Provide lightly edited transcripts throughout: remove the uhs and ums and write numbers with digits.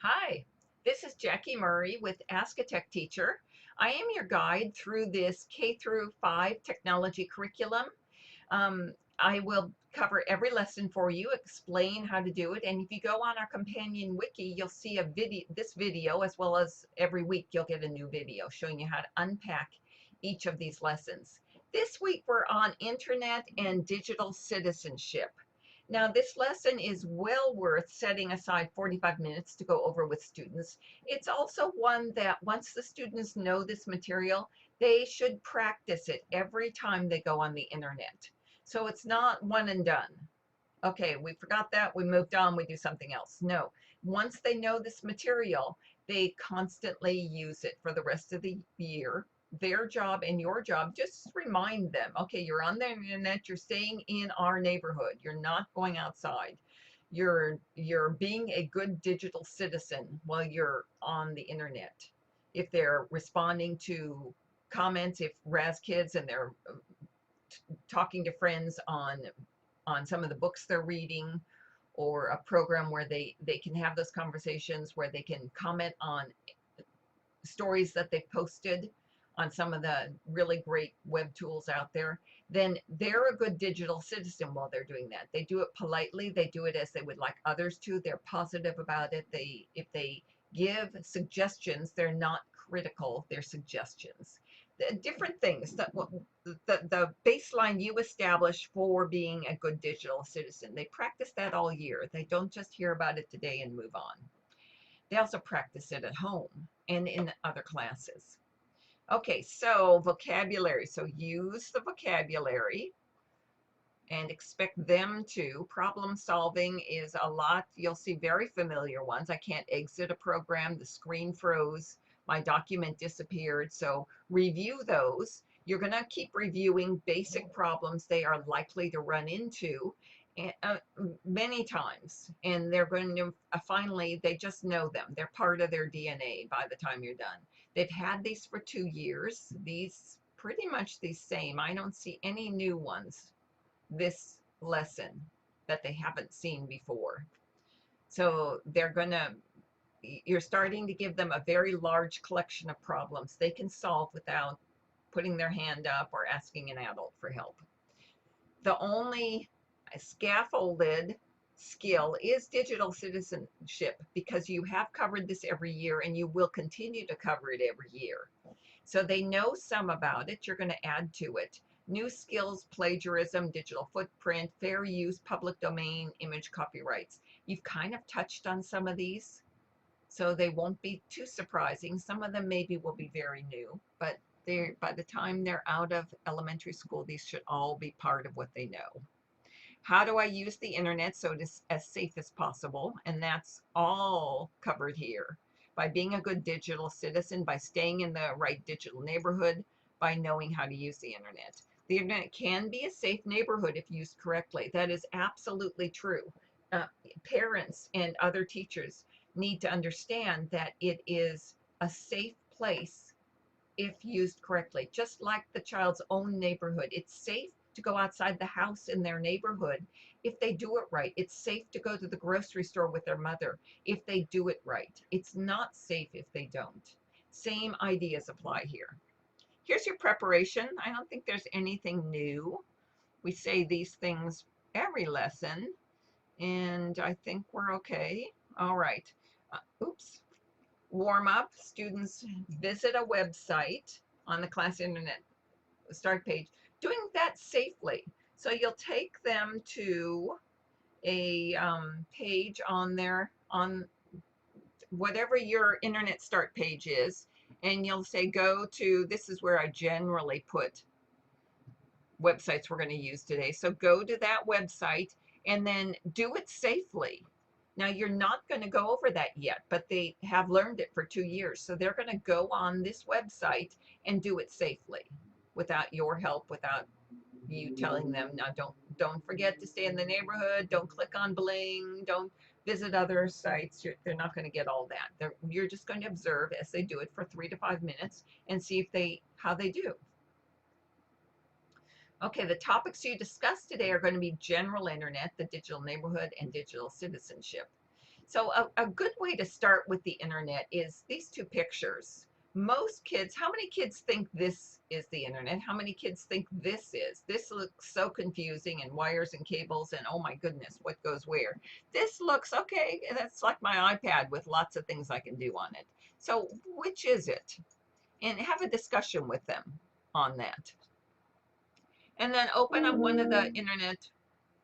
Hi, this is Jackie Murray with Ask a Tech Teacher. I am your guide through this K through 5 technology curriculum. I will cover every lesson for you, explain how to do it, and if you go on our companion wiki, you'll see this video, as well as every week you'll get a new video showing you how to unpack each of these lessons. This week we're on Internet and Digital Citizenship. Now, this lesson is well worth setting aside 45 minutes to go over with students. It's also one that once the students know this material, they should practice it every time they go on the internet. So it's not one and done. Okay, we forgot that, we moved on, we do something else. No, once they know this material, they constantly use it for the rest of the year. Their job and your job, just remind them, okay, you're on the internet, you're staying in our neighborhood, you're not going outside. You're being a good digital citizen while you're on the internet. If they're responding to comments, if Raz kids and they're talking to friends on some of the books they're reading, or a program where they can have those conversations, where they can comment on stories that they've posted on some of the really great web tools out there, then they're a good digital citizen while they're doing that. They do it politely, they do it as they would like others to, they're positive about it. If they give suggestions, they're not critical, they're suggestions. Different things that the baseline you establish for being a good digital citizen. They practice that all year. They don't just hear about it today and move on. They also practice it at home and in other classes. Okay, so vocabulary. So use the vocabulary and expect them to. Problem solving is a lot. You'll see very familiar ones. I can't exit a program. The screen froze. My document disappeared. So review those. You're going to keep reviewing basic problems they are likely to run into many times. And they're going to finally, they just know them. They're part of their DNA by the time you're done. They've had these for 2 years. These pretty much the same. I don't see any new ones this lesson that they haven't seen before. So you're starting to give them a very large collection of problems they can solve without putting their hand up or asking an adult for help. The only scaffolded skill is digital citizenship, because you have covered this every year and you will continue to cover it every year. So they know some about it. You're going to add to it. New skills, plagiarism, digital footprint, fair use, public domain, image copyrights. You've kind of touched on some of these, so they won't be too surprising. Some of them maybe will be very new, but by the time they're out of elementary school, these should all be part of what they know. How do I use the internet so it is as safe as possible? And that's all covered here. By being a good digital citizen, by staying in the right digital neighborhood, by knowing how to use the internet. The internet can be a safe neighborhood if used correctly. That is absolutely true. Parents and other teachers need to understand that it is a safe place if used correctly. Just like the child's own neighborhood, it's safe to go outside the house in their neighborhood if they do it right. It's safe to go to the grocery store with their mother if they do it right. It's not safe if they don't. Same ideas apply here. Here's your preparation. I don't think there's anything new. We say these things every lesson, and I think we're okay. All right. Oops. Warm up. Students visit a website on the class internet start page, doing that safely. So you'll take them to a page on whatever your internet start page is, and you'll say, go to, this is where I generally put websites we're going to use today. So go to that website and then do it safely. Now, you're not going to go over that yet, but they have learned it for 2 years. So they're going to go on this website and do it safely without your help, without you telling them, now don't forget to stay in the neighborhood, don't click on bling, don't visit other sites. They're not going to get all that. You're just going to observe as they do it for 3 to 5 minutes and see how they do. Okay, the topics you discussed today are going to be general internet, the digital neighborhood, and digital citizenship. So a good way to start with the internet is these two pictures. Most kids, how many kids think this is the internet? How many kids think this is? This looks so confusing, and wires and cables and oh my goodness, what goes where? This looks okay, that's like my iPad with lots of things I can do on it. So which is it? And have a discussion with them on that. And then open up one of the internet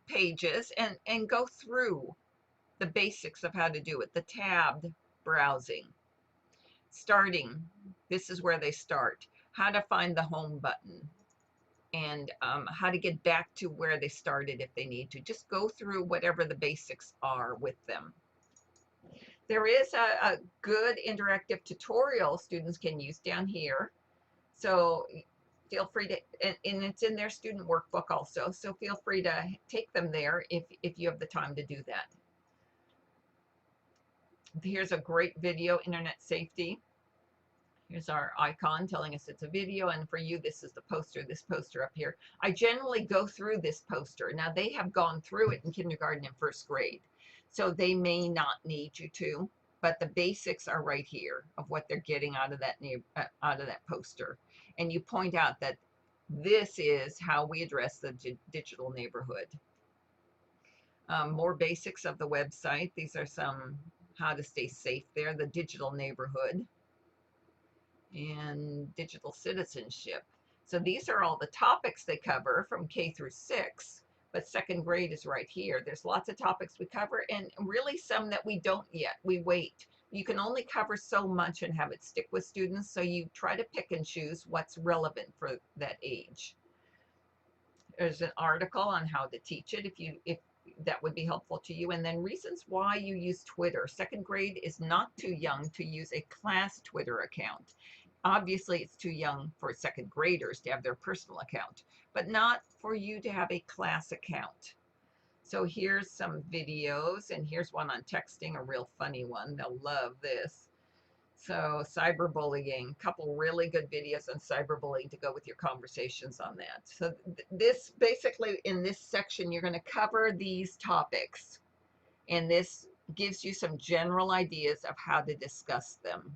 pages and go through the basics of how to do it, the tabbed browsing, starting, this is where they start, how to find the home button, and how to get back to where they started if they need to. Just go through whatever the basics are with them. There is a good interactive tutorial students can use down here. So feel free to, and it's in their student workbook also, so feel free to take them there if you have the time to do that. Here's a great video, internet safety. Here's our icon telling us it's a video, and for you, this is the poster, this poster up here. I generally go through this poster. Now, they have gone through it in kindergarten and first grade, so they may not need you to, but the basics are right here of what they're getting out of that poster. And you point out that this is how we address the digital neighborhood. More basics of the website. These are some how to stay safe there, the digital neighborhood, and digital citizenship. So these are all the topics they cover from K through 6, but second grade is right here. There's lots of topics we cover, and really some that we don't yet. We wait. You can only cover so much and have it stick with students, so you try to pick and choose what's relevant for that age. There's an article on how to teach it if that would be helpful to you. And then reasons why you use Twitter. Second grade is not too young to use a class Twitter account. Obviously, it's too young for second graders to have their personal account, but not for you to have a class account. So here's some videos, and here's one on texting, a real funny one. They'll love this. So cyberbullying, a couple really good videos on cyberbullying to go with your conversations on that. So this basically in this section, you're going to cover these topics, and this gives you some general ideas of how to discuss them.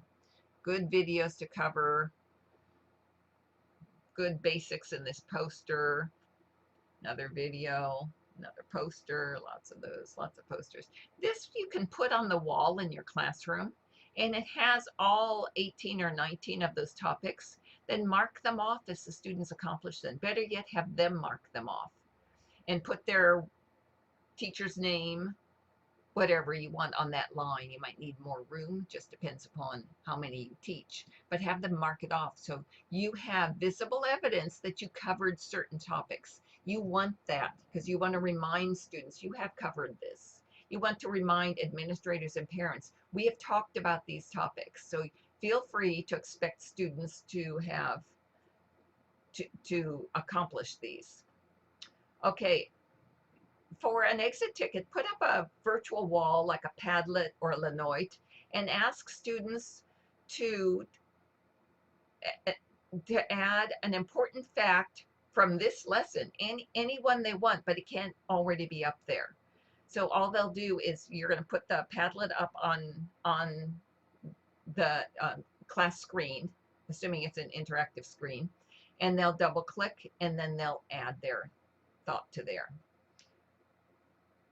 Good videos to cover, good basics in this poster, another video, another poster, lots of those, lots of posters. This you can put on the wall in your classroom, and it has all 18 or 19 of those topics. Then mark them off as the students accomplish them. Better yet, have them mark them off and put their teacher's name, whatever you want on that line. You might need more room, just depends upon how many you teach, but have them mark it off so you have visible evidence that you covered certain topics. You want that because you want to remind students you have covered this. You want to remind administrators and parents, we have talked about these topics. So feel free to expect students to have to accomplish these. Okay, for an exit ticket, put up a virtual wall like a Padlet or a Linoit and ask students to add an important fact from this lesson, any one they want, but it can't already be up there. So all they'll do is you're going to put the Padlet up on the class screen, assuming it's an interactive screen, and they'll double click and then they'll add their thought to there.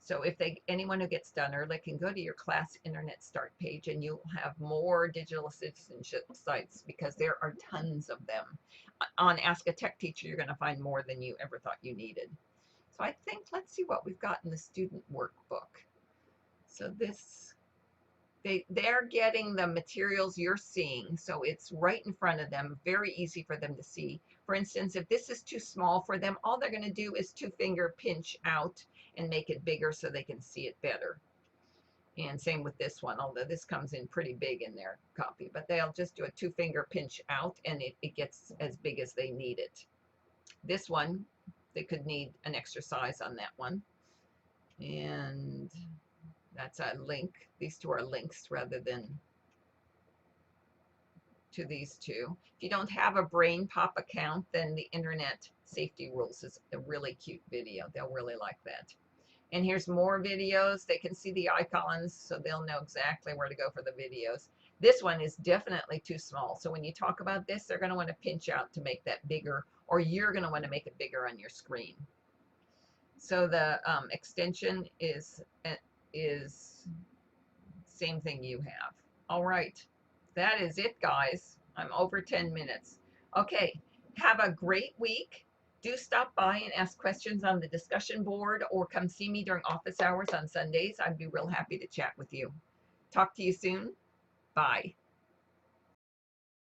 So if anyone who gets done early can go to your class internet start page, and you'll have more digital citizenship sites because there are tons of them. On Ask a Tech Teacher, you're going to find more than you ever thought you needed. So I think, let's see what we've got in the student workbook. So this, they're getting the materials you're seeing, so it's right in front of them, very easy for them to see. For instance, if this is too small for them, all they're going to do is two-finger pinch out and make it bigger so they can see it better. And same with this one, although this comes in pretty big in their copy, but they'll just do a two-finger pinch out and it gets as big as they need it. This one, they could need an extra size on that one. And that's a link. These two are links rather than to these two. If you don't have a Brain Pop account, then the Internet Safety Rules is a really cute video. They'll really like that. And here's more videos. They can see the icons, so they'll know exactly where to go for the videos. This one is definitely too small. So when you talk about this, they're going to want to pinch out to make that bigger, or you're going to want to make it bigger on your screen. So the extension is same thing you have. All right, that is it, guys. I'm over 10 minutes. Okay, have a great week. Do stop by and ask questions on the discussion board or come see me during office hours on Sundays. I'd be real happy to chat with you. Talk to you soon. Bye.